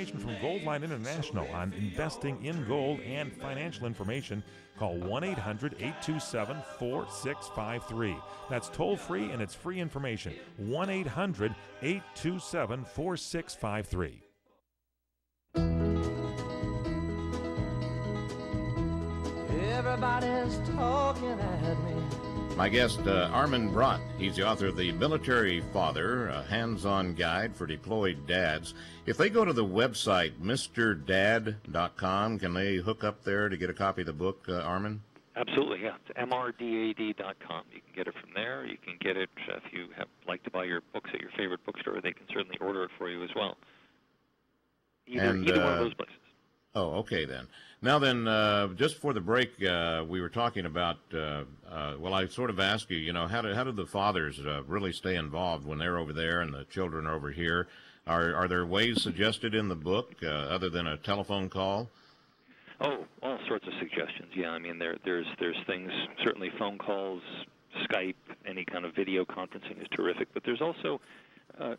information from Goldline International on investing in gold and financial information, call 1-800-827-4653. That's toll free and it's free information. 1-800-827-4653. Everybody's talking at me. My guest, Armin Brott. He's the author of The Military Father, a hands-on guide for deployed dads. If they go to the website, mrdad.com, can they hook up there to get a copy of the book, Armin? Absolutely, yeah. It's mrdad.com. You can get it from there. You can get it if you like to buy your books at your favorite bookstore. They can certainly order it for you as well. Either one of those places. Oh, okay then. Now then, just before the break, we were talking about, well, I sort of asked you, how do the fathers really stay involved when they're over there and the children are over here? Are there ways suggested in the book other than a telephone call? Oh, all sorts of suggestions. Yeah, I mean, there's things, certainly phone calls, Skype, any kind of video conferencing is terrific, but there's also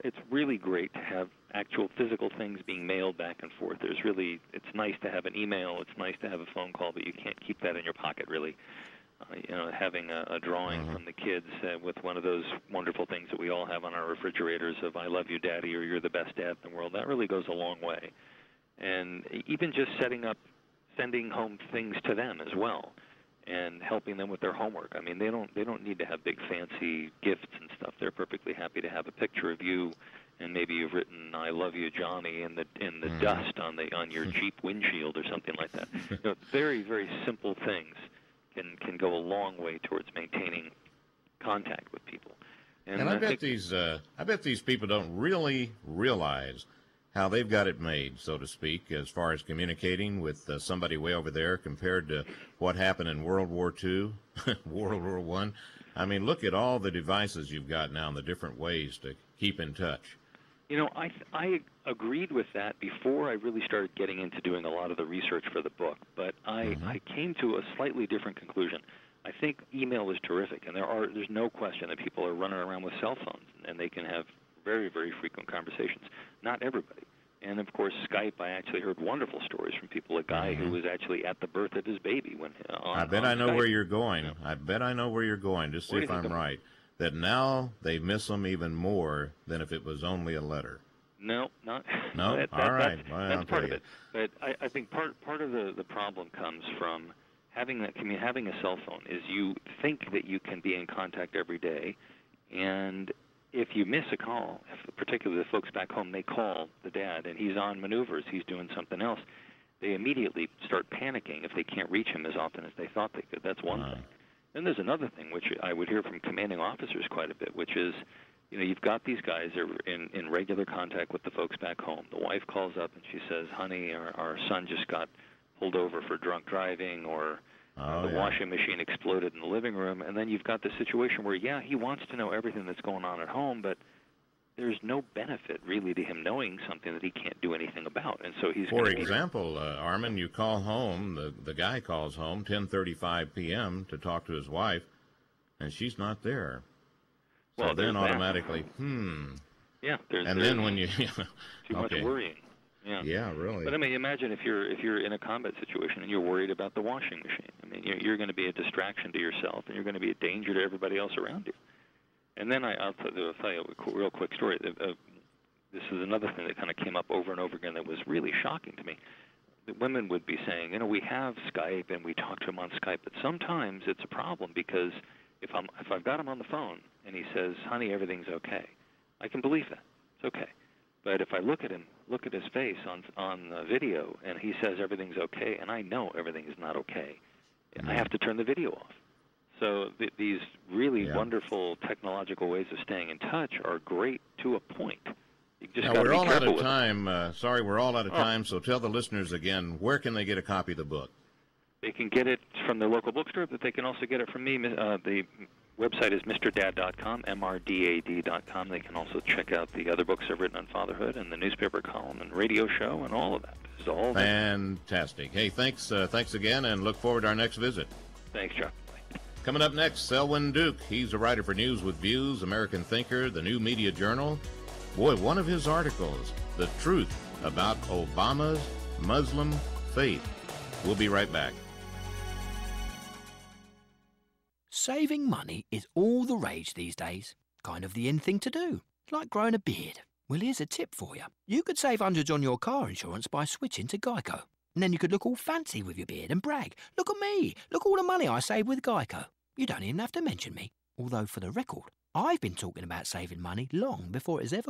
it's really great to have actual physical things being mailed back and forth. It's nice to have an email, it's nice to have a phone call, but you can't keep that in your pocket, really. Having a drawing from the kids with one of those wonderful things that we all have on our refrigerators of "I love you, Daddy," or "You're the best dad in the world," that really goes a long way. And even just sending home things to them as well, and helping them with their homework. I mean, they don't need to have big fancy gifts and stuff. They're perfectly happy to have a picture of you, and maybe you've written "I love you, Johnny" in the dust on your Jeep windshield or something like that. Very, very simple things can go a long way towards maintaining contact with people. And I bet these people don't really realize how they've got it made, so to speak, as far as communicating with somebody way over there compared to what happened in World War II, World War I. I mean, look at all the devices you've got now and the different ways to keep in touch. I agreed with that before I really started getting into doing a lot of the research for the book, but I came to a slightly different conclusion. I think email is terrific, and there's no question that people are running around with cell phones, and they can have very, very frequent conversations. Not everybody. And, of course, Skype, I actually heard wonderful stories from people, a guy who was actually at the birth of his baby. I bet I know where you're going. Yeah. I bet I know where you're going, just see if I'm right. That now they miss them even more than if it was only a letter. No, not. No? All right. That's part of it. But I think part of the problem comes from having a cell phone is you think that you can be in contact every day, and if you miss a call, particularly the folks back home, they call the dad, and he's on maneuvers, he's doing something else, they immediately start panicking if they can't reach him as often as they thought they could. That's one thing. Then there's another thing, which I would hear from commanding officers quite a bit, which is, you've got these guys that are in regular contact with the folks back home. The wife calls up and she says, "Honey, our son just got pulled over for drunk driving," or the washing machine exploded in the living room. And then you've got the situation where, he wants to know everything that's going on at home, but there's no benefit really to him knowing something that he can't do anything about. And so he's For example, Armin, you call home, the guy calls home 10:35 p.m. to talk to his wife, and she's not there. So then automatically, Yeah, and then when you too much worrying. Yeah, really. But I mean, imagine if you're in a combat situation and you're worried about the washing machine. I mean, you're going to be a distraction to yourself, and you're going to be a danger to everybody else around you. And then I'll tell you a real quick story. This is another thing that kind of came up over and over again that was really shocking to me. The women would be saying, we have Skype and we talk to him on Skype, but sometimes it's a problem because if I've got him on the phone and he says, "Honey, everything's okay," I can believe that. It's okay. But if I look at his face on the video, and he says everything's okay, and I know everything is not okay, I have to turn the video off. So these really wonderful technological ways of staying in touch are great to a point. You just we're all out of time. Sorry, we're all out of time, so tell the listeners again, where can they get a copy of the book? They can get it from their local bookstore, but they can also get it from me. The website is mrdad.com, mrdad.com. They can also check out the other books I've written on fatherhood and the newspaper column and radio show and all of that. It's all fantastic. Hey, thanks again, and look forward to our next visit. Thanks, Chuck. Coming up next, Selwyn Duke. He's a writer for News with Views, American Thinker, the New Media Journal. Boy, one of his articles, "The Truth about Obama's Muslim faith. We'll be right back. Saving money is all the rage these days. Kind of the in thing to do. Like growing a beard. Well, here's a tip for you. You could save hundreds on your car insurance by switching to Geico. And then you could look all fancy with your beard and brag. Look at me. Look all the money I saved with Geico. You don't even have to mention me. Although, for the record, I've been talking about saving money long before it has ever